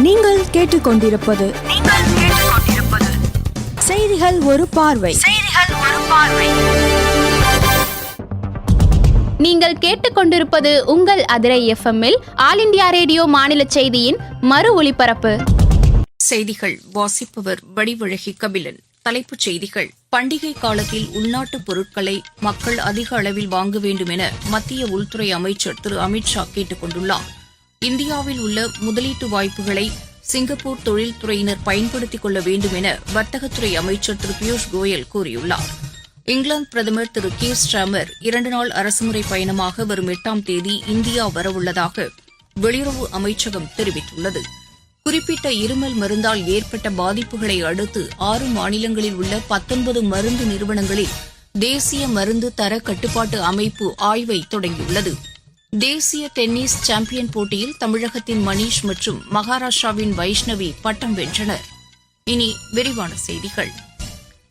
நீங்கள் கேட்டுக்கொண்டிருப்பது செய்திகள் ஒரு பார்வை. நீங்கள் கேட்டுக்கொண்டிருப்பது உங்கள் அதிரை எஃப்எம்மில் ஆல் இண்டியா ரேடியோ மாநில செய்தியின் மறு ஒலிபரப்பு. செய்திகள் வாசிப்பவர் வடிவழகி கபிலன். தலைப்புச் செய்திகள். பண்டிகை காலத்தில் உள்நாட்டு பொருட்களை மக்கள் அதிக அளவில் வாங்க வேண்டும் என மத்திய உள்துறை அமைச்சர் திரு அமித்ஷா கேட்டுக் கொண்டுள்ளார். இந்தியாவில் உள்ள முதலீட்டு வாய்ப்புகளை சிங்கப்பூர் தொழில்துறையினர் பயன்படுத்திக் கொள்ள வேண்டும் என வர்த்தகத்துறை அமைச்சர் திரு பியூஷ் கோயல் கூறியுள்ளார். இங்கிலாந்து பிரதமர் திரு கீர் ஸ்டார்மர் 2 நாள் அரசுமுறை பயணமாக வரும் 8ஆம் தேதி இந்தியா வரவுள்ளதாக வெளியுறவு அமைச்சகம் தெரிவித்துள்ளது. குறிப்பிட்ட இருமல் மருந்தால் ஏற்பட்ட பாதிப்புகளை அடுத்து 6 மாநிலங்களில் உள்ள 19 மருந்து நிறுவனங்களில் தேசிய மருந்து தர கட்டுப்பாட்டு அமைப்பு ஆய்வை தொடங்கியுள்ளது. தேசிய டென்னிஸ் சாம்பியன் போட்டியில் தமிழகத்தின் மணீஷ் மற்றும் மகாராஷ்டிராவின் வைஷ்ணவி பட்டம் வென்றனர். இனி விரிவான செய்திகள்.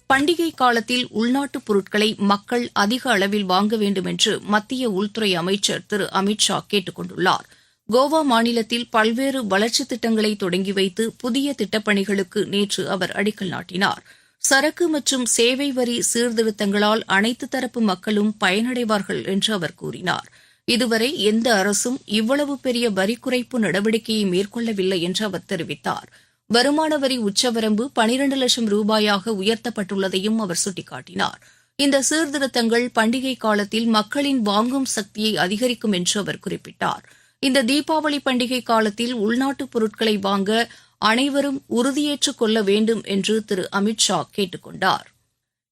பண்டிகை காலத்தில் உள்நாட்டுப் பொருட்களை மக்கள் அதிக அளவில் வாங்க வேண்டும் என்று மத்திய உள்துறை அமைச்சர் திரு அமித்ஷா கேட்டுக் கொண்டுள்ளார். கோவா மாநிலத்தில் பல்வேறு வளர்ச்சித் திட்டங்களை தொடங்கி வைத்து புதிய திட்டப்பணிகளுக்கு நேற்று அவர் அடிக்கல் நாட்டினார். சரக்கு மற்றும் சேவை வரி சீர்திருத்தங்களால் அனைத்து தரப்பு மக்களும் பயனடைவார்கள் என்று அவர் கூறினார். இதுவரை எந்த அரசும் இவ்வளவு பெரிய வரி குறைப்பு நடவடிக்கையை மேற்கொள்ளவில்லை என்று அவர் தெரிவித்தார். வருமான வரி உச்சவரம்பு 12 லட்சம் ரூபாயாக உயர்த்தப்பட்டுள்ளதையும் அவர் சுட்டிக்காட்டினார். இந்த சீர்திருத்தங்கள் பண்டிகை காலத்தில் மக்களின் வாங்கும் சக்தியை அதிகரிக்கும் என்று அவர் குறிப்பிட்டார். இந்த தீபாவளி பண்டிகை காலத்தில் உள்நாட்டுப் பொருட்களை வாங்க அனைவரும் உறுதியேற்றுக் கொள்ள வேண்டும் என்று திரு அமித்ஷா கேட்டுக் கொண்டார்.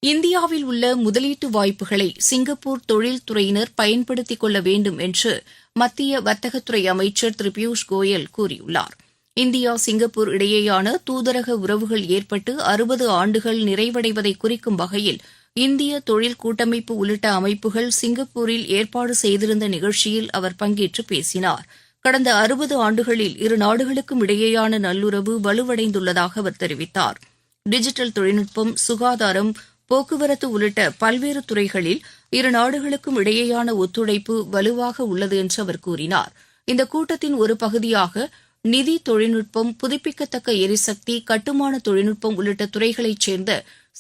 இந்தியாவில் உள்ள முதலீட்டு வாய்ப்புகளை சிங்கப்பூர் தொழில்துறையினர் பயன்படுத்திக் கொள்ள வேண்டும் என்று மத்திய வர்த்தகத்துறை அமைச்சர் திரு பியூஷ் கோயல் கூறியுள்ளார். இந்தியா சிங்கப்பூர் இடையேயான தூதரக உறவுகள் ஏற்பட்டு 60 ஆண்டுகள் நிறைவடைவதை குறிக்கும் வகையில் இந்திய தொழில் கூட்டமைப்பு உள்ளிட்ட அமைப்புகள் சிங்கப்பூரில் ஏற்பாடு செய்திருந்த நிகழ்ச்சியில் அவர் பங்கேற்று பேசினார். கடந்த 60 ஆண்டுகளில் இரு நாடுகளுக்கும் இடையேயான நல்லுறவு வலுவடைந்துள்ளதாக அவர் தெரிவித்தார். டிஜிட்டல் தொழில்நுட்பம், சுகாதாரம், போக்குவரத்து உள்ளிட்ட பல்வேறு துறைகளில் இரு நாடுகளுக்கும் இடையேயான ஒத்துழைப்பு வலுவாக உள்ளது என்று அவர் கூறினார். இந்த கூட்டத்தின் ஒரு பகுதியாக நிதி தொழில்நுட்பம், புதுப்பிக்கத்தக்க எரிசக்தி, கட்டுமான தொழில்நுட்பம் உள்ளிட்ட துறைகளைச் சேர்ந்த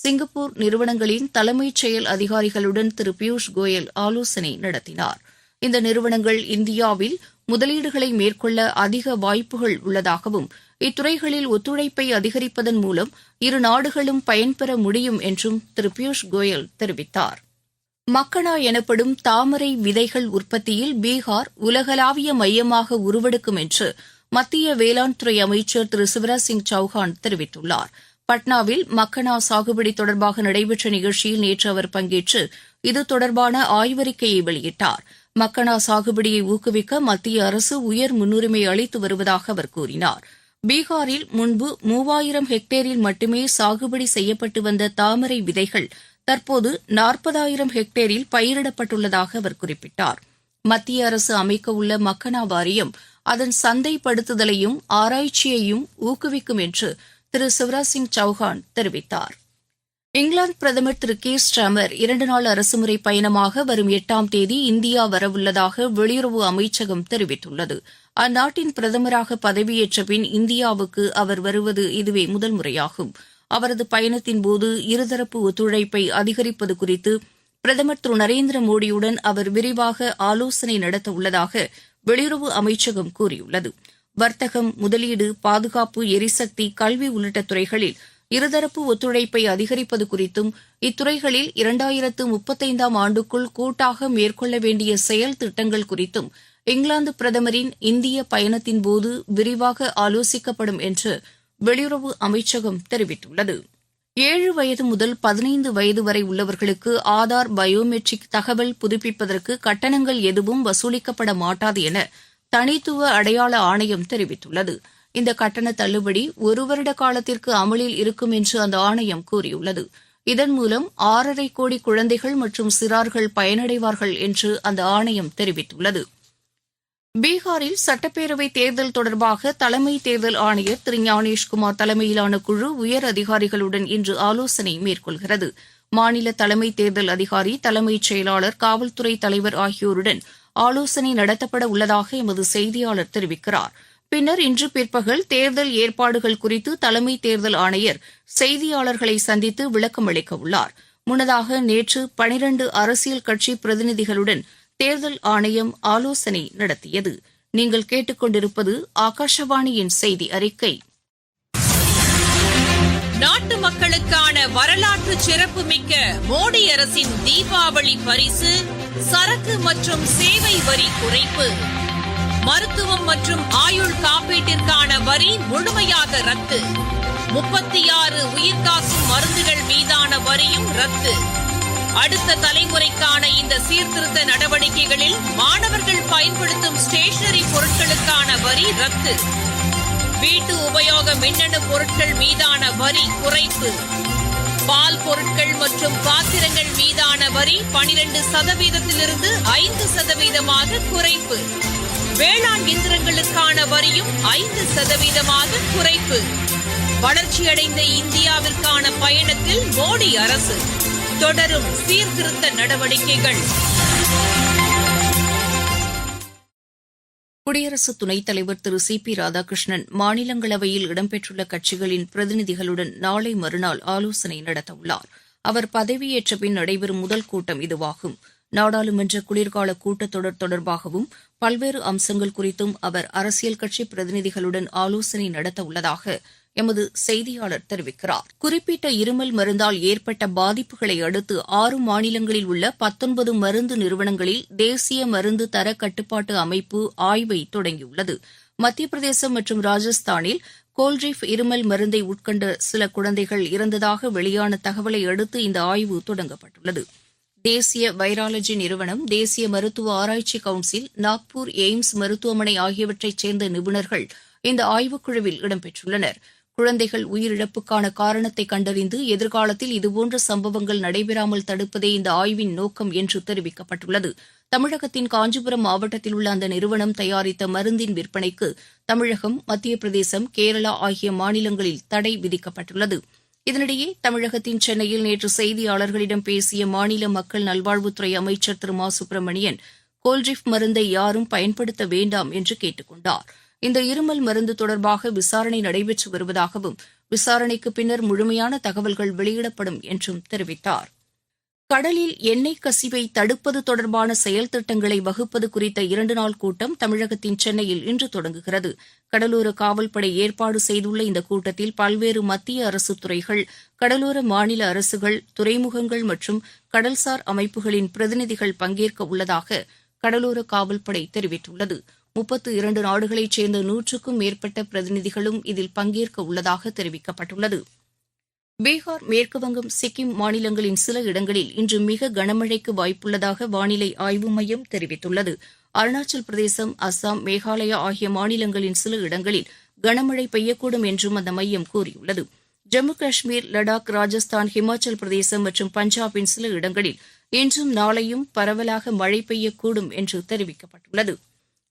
சிங்கப்பூர் நிறுவனங்களின் தலைமைச் செயல் அதிகாரிகளுடன் திரு பியூஷ் கோயல் ஆலோசனை நடத்தினார். இந்த நிறுவனங்கள் இந்தியாவில் முதலீடுகளை மேற்கொள்ள அதிக வாய்ப்புகள் உள்ளதாகவும் இத்துறைகளில் ஒத்துழைப்பை அதிகரிப்பதன் மூலம் இரு நாடுகளும் பயன்பெற முடியும் என்றும் திரு பியூஷ் கோயல் தெரிவித்தார். மக்கனா எனப்படும் தாமரை விதைகள் உற்பத்தியில் பீகார் உலகளாவிய மையமாக உருவெடுக்கும் என்று மத்திய வேளாண் துறை அமைச்சர் திரு சிவராஜ் சிங் சௌஹான் தெரிவித்துள்ளார். பட்னாவில் மக்கனா சாகுபடி தொடர்பாக நடைபெற்ற நிகழ்ச்சியில் நேற்று அவர் பங்கேற்று இது தொடர்பான ஆய்வறிக்கையை வெளியிட்டார். மக்கனா சாகுபடியை ஊக்குவிக்க மத்திய அரசு உயர் முன்னுரிமை அளித்து வருவதாக அவர் கூறினார். பீகாரில் முன்பு 3000 ஹெக்டேரில் மட்டுமே சாகுபடி செய்யப்பட்டு வந்த தாமரை விதைகள் தற்போது 40,000 ஹெக்டேரில் பயிரிடப்பட்டுள்ளதாக அவர் குறிப்பிட்டார். மத்திய அரசு அமைக்க உள்ள மக்கனா வாரியம் அதன் சந்தைப்படுத்துதலையும் ஆராய்ச்சியையும் ஊக்குவிக்கும் என்று திரு சிவராஜ் சிங் சௌஹான் தெரிவித்தார். இங்கிலாந்து பிரதமர் திரு கீர் ஸ்டார்மர் 2 நாள் அரசுமுறை பயணமாக வரும் 8ஆம் தேதி இந்தியா வரவுள்ளதாக வெளியுறவு அமைச்சகம் தெரிவித்துள்ளது. அந்நாட்டின் பிரதமராக பதவியேற்ற பின் இந்தியாவுக்கு அவர் வருவது இதுவே முதல் முறையாகும். அவரது பயணத்தின்போது இருதரப்பு ஒத்துழைப்பை அதிகரிப்பது குறித்து பிரதமர் திரு நரேந்திர மோடியுடன் அவர் விரிவாக ஆலோசனை நடத்த உள்ளதாக வெளியுறவு அமைச்சகம் கூறியுள்ளது. வர்த்தகம், முதலீடு, பாதுகாப்பு, எரிசக்தி, கல்வி உள்ளிட்ட துறைகளில் இருதரப்பு ஒத்துழைப்பை அதிகரிப்பது குறித்தும் இத்துறைகளில் 2035ஆம் ஆண்டுக்குள் கூட்டாக மேற்கொள்ள வேண்டிய செயல் திட்டங்கள் குறித்தும் இங்கிலாந்து பிரதமரின் இந்திய பயணத்தின்போது விரிவாக ஆலோசிக்கப்படும் என்று வெளியுறவு அமைச்சகம் தெரிவித்துள்ளது. 7 வயது முதல் 15 வயது வரை உள்ளவர்களுக்கு ஆதார் பயோமெட்ரிக் தகவல் புதுப்பிப்பதற்கு கட்டணங்கள் எதுவும் வசூலிக்கப்பட மாட்டாது என தனித்துவ அடையாள ஆணையம் தெரிவித்துள்ளது. இந்த கட்டண தள்ளுபடி 1 வருட காலத்திற்கு அமலில் இருக்கும் என்று அந்த ஆணையம் கூறியுள்ளது. இதன் மூலம் 6.5 கோடி குழந்தைகள் மற்றும் சிறார்கள் பயனடைவார்கள் என்று அந்த ஆணையம் தெரிவித்துள்ளது. பீகாரில் சட்டப்பேரவை தேர்தல் தொடர்பாக தலைமை தேர்தல் ஆணையர் திரு ஞானேஷ்குமார் தலைமையிலான குழு உயர் அதிகாரிகளுடன் இன்று ஆலோசனை மேற்கொள்கிறது. மாநில தலைமை தேர்தல் அதிகாரி, தலைமைச் செயலாளர், காவல்துறை தலைவர் ஆகியோருடன் ஆலோசனை நடத்தப்பட உள்ளதாக எமது செய்தியாளர் தெரிவிக்கிறார். பின்னர் இன்று பிற்பகல் தேர்தல் ஏற்பாடுகள் குறித்து தலைமை தேர்தல் ஆணையர் செய்தியாளர்களை சந்தித்து விளக்கம் அளிக்க உள்ளார். முன்னதாக நேற்று 12 அரசியல் கட்சி பிரதிநிதிகளுடன் தேர்தல் ஆணையம் ஆலோசனை நடத்தியது. நீங்கள் கேட்டுக்கொண்டிருப்பது ஆகாஷவாணியின் செய்தி அறிக்கை. நாட்டு மக்களுக்கான வரலாற்று சிறப்புமிக்க மோடி அரசின் தீபாவளி பரிசு சரக்கு மற்றும் சேவை வரி குறைப்பு. மருத்துவம் மற்றும் ஆயுள் காப்பீட்டிற்கான வரி முழுமையாக ரத்து. 36 உயிர்காக்கும் மருந்துகள் மீதான வரியும் ரத்து. அடுத்த தலைமுறைக்கான இந்த சீர்திருத்த நடவடிக்கைகளில் மாணவர்கள் பயன்படுத்தும் ஸ்டேஷனரி பொருட்களுக்கான வரி ரத்து. வீட்டு உபயோக மின்னணு பொருட்கள் மீதான வரி குறைப்பு. பால் பொருட்கள் மற்றும் பாத்திரங்கள் மீதான வரி 12%-இருந்து 5% குறைப்பு. வேளாண் இயந்திரங்களுக்கான வரியும் 5% குறைப்பு. வளர்ச்சியடைந்த இந்தியாவிற்கான பயணத்தில் மோடி அரசு தொடரும் சீர்திருத்த நடவடிக்கைகள். குடியரசு துணைத் தலைவர் திரு சி.பி. ராதாகிருஷ்ணன் மாநிலங்களவையில் இடம்பெற்றுள்ள கட்சிகளின் பிரதிநிதிகளுடன் நாளை மறுநாள் ஆலோசனை நடத்தவுள்ளார். அவர் பதவியேற்ற பின் நடைபெறும் முதல் கூட்டம் இதுவாகும். நாடாளுமன்ற குளிர்கால கூட்டத்தொடர் தொடர்பாகவும் பல்வேறு அம்சங்கள் குறித்தும் அவர் அரசியல் கட்சி பிரதிநிதிகளுடன் ஆலோசனை நடத்தவுள்ளதாக எமது செய்தியாளர் தெரிவிக்கிறார். குறிப்பிட்ட இருமல் மருந்தால் ஏற்பட்ட பாதிப்புகளை அடுத்து 6 மாநிலங்களில் உள்ள 19 மருந்து நிறுவனங்களில் தேசிய மருந்து தர கட்டுப்பாட்டு அமைப்பு ஆய்வை தொடங்கியுள்ளது. மத்திய பிரதேசம் மற்றும் ராஜஸ்தானில் கோல்ட்ரிஃப் இருமல் மருந்தை உட்கொண்ட சில குழந்தைகள் இறந்ததாக வெளியான தகவலை அடுத்து இந்த ஆய்வு தொடங்கப்பட்டுள்ளது. தேசிய வைராலஜி நிறுவனம், தேசிய மருத்துவ ஆராய்ச்சி கவுன்சில், நாக்பூர் எய்ம்ஸ் மருத்துவமனை ஆகியவற்றைச் சேர்ந்த நிபுணர்கள் இந்த ஆய்வுக்குழுவில் இடம்பெற்றுள்ளனர். குழந்தைகள் உயிரிழப்புக்கான காரணத்தை கண்டறிந்து எதிர்காலத்தில் இதுபோன்ற சம்பவங்கள் நடைபெறாமல் தடுப்பதே இந்த ஆய்வின் நோக்கம் என்று தெரிவிக்கப்பட்டுள்ளது. தமிழகத்தின் காஞ்சிபுரம் மாவட்டத்தில் உள்ள அந்த நிறுவனம் தயாரித்த மருந்தின் விற்பனைக்கு தமிழகம், மத்திய பிரதேசம், கேரளா ஆகிய மாநிலங்களில் தடை விதிக்கப்பட்டுள்ளது. இதனிடையே தமிழகத்தின் சென்னையில் நேற்று செய்தியாளர்களிடம் பேசிய மாநில மக்கள் நல்வாழ்வுத்துறை அமைச்சர் திரு மா சுப்பிரமணியன், கோல்ட்ரிஃப் மருந்தை யாரும் பயன்படுத்த வேண்டாம் என்று கேட்டுக் கொண்டார். இந்த இருமல் மருந்து தொடர்பாக விசாரணை நடைபெற்று வருவதாகவும் விசாரணைக்கு பின்னர் முழுமையான தகவல்கள் வெளியிடப்படும் என்றும் தெரிவித்தார். கடலில் எண்ணெய் கசிவை தடுப்பது தொடர்பான செயல் திட்டங்களை வகுப்பது குறித்த 2 நாள் கூட்டம் தமிழகத்தின் சென்னையில் இன்று தொடங்குகிறது. கடலோர காவல்படை ஏற்பாடு செய்துள்ள இந்த கூட்டத்தில் பல்வேறு மத்திய அரசு துறைகள், கடலோர மாநில அரசுகள், துறைமுகங்கள் மற்றும் கடல்சார் அமைப்புகளின் பிரதிநிதிகள் பங்கேற்க உள்ளதாக கடலோர காவல்படை தெரிவித்துள்ளது. 32 நாடுகளைச் சேர்ந்த 100க்கும் மேற்பட்ட பிரதிநிதிகளும் இதில் பங்கேற்க உள்ளதாக தெரிவிக்கப்பட்டுள்ளது. பீகார், மேற்குவங்கம், சிக்கிம் மாநிலங்களின் சில இடங்களில் இன்று மிக கனமழைக்கு வாய்ப்புள்ளதாக வானிலை ஆய்வு மையம் தெரிவித்துள்ளது. அருணாச்சல் பிரதேசம், அஸ்ஸாம், மேகாலயா ஆகிய மாநிலங்களின் சில இடங்களில் கனமழை பெய்யக்கூடும் என்றும் அந்த மையம் கூறியுள்ளது. ஜம்மு காஷ்மீர், லடாக், ராஜஸ்தான், ஹிமாச்சல் பிரதேசம் மற்றும் பஞ்சாபின் சில இடங்களில் இன்றும் நாளையும் பரவலாக மழை பெய்யக்கூடும் என்று தெரிவிக்கப்பட்டுள்ளது.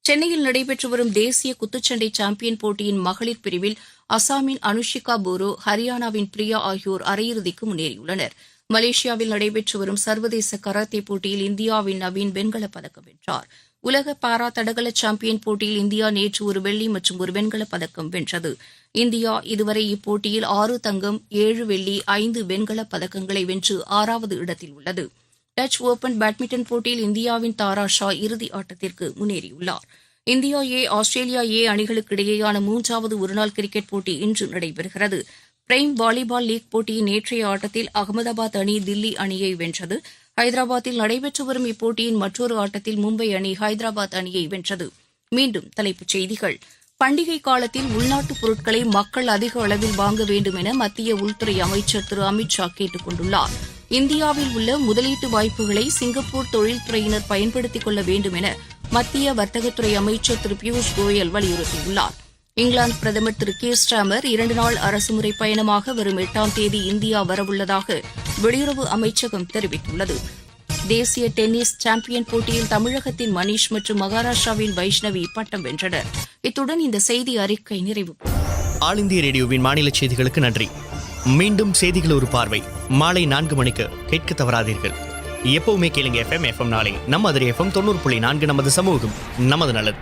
சென்னையில் நடைபெற்று வரும் தேசிய குத்துச்சண்டை சாம்பியன் போட்டியின் மகளிர் பிரிவில் அசாமின் அனுஷிகா போரோ, ஹரியானாவின் பிரியா ஆகியோர் அரையிறுதிக்கு முன்னேறியுள்ளனர். மலேசியாவில் நடைபெற்று வரும் சர்வதேச கராத்தே போட்டியில் இந்தியாவின் நவீன் வெண்கலப் பதக்கம் வென்றார். உலக பாரா தடகள சாம்பியன் போட்டியில் இந்தியா நேற்று ஒரு வெள்ளி மற்றும் ஒரு வெண்கலப் பதக்கம் வென்றது. இந்தியா இதுவரை இப்போட்டியில் 6 தங்கம், 7 வெள்ளி, 5 வெண்கலப் பதக்கங்களை வென்று 6வது இடத்தில் உள்ளது. டச் ஓபன் பேட்மிண்டன் போட்டியில் இந்தியாவின் தாரா ஷா இறுதி ஆட்டத்திற்கு முன்னேறியுள்ளார். இந்தியா ஏ, ஆஸ்திரேலியா ஏ அணிகளுக்கு இடையேயான 3வது ஒருநாள் கிரிக்கெட் போட்டி இன்று நடைபெறுகிறது. பிரைம் வாலிபால் லீக் போட்டியின் நேற்றைய ஆட்டத்தில் அகமதாபாத் அணி தில்லி அணியை வென்றது. ஹைதராபாத்தில் நடைபெற்று வரும் இப்போட்டியின் மற்றொரு ஆட்டத்தில் மும்பை அணி ஹைதராபாத் அணியை வென்றது. மீண்டும் தலைப்புச் செய்திகள். பண்டிகை காலத்தில் உள்நாட்டுப் பொருட்களை மக்கள் அதிக அளவில் வாங்க வேண்டும் என மத்திய உள்துறை அமைச்சர் திரு அமித் ஷா கேட்டுக் கொண்டுள்ளார். இந்தியாவில் உள்ள முதலீட்டு வாய்ப்புகளை சிங்கப்பூர் தொழில்துறையினர் பயன்படுத்திக் கொள்ள வேண்டும் என மத்திய வர்த்தகத்துறை அமைச்சர் திரு பியூஷ் கோயல் வலியுறுத்தியுள்ளார். இங்கிலாந்து பிரதமர் திரு கீர் ஸ்டாமர் 2 நாள் அரசுமுறை பயணமாக வரும் 8ஆம் தேதி இந்தியா வரவுள்ளதாக வெளியுறவு அமைச்சகம் தெரிவித்துள்ளது. தேசிய டென்னிஸ் சாம்பியன் போட்டியில் தமிழகத்தின் மணீஷ் மற்றும் மகாராஷ்டிராவின் வைஷ்ணவி பட்டம் வென்றனர். இத்துடன் இந்த செய்தி அறிக்கை நிறைவு பெறும். ஆல் இந்திய ரேடியோவின் மாநில செய்திகளுக்கு நன்றி. மீண்டும் செய்திகள் ஒரு பார்வை மாலை 4 மணிக்கு கேட்க தவறாதீர்கள். எப்பவுமே கேளுங்க FM நாளை நம்ம அதிரி FM 90.4 நமது சமூகம் நமது நலன்.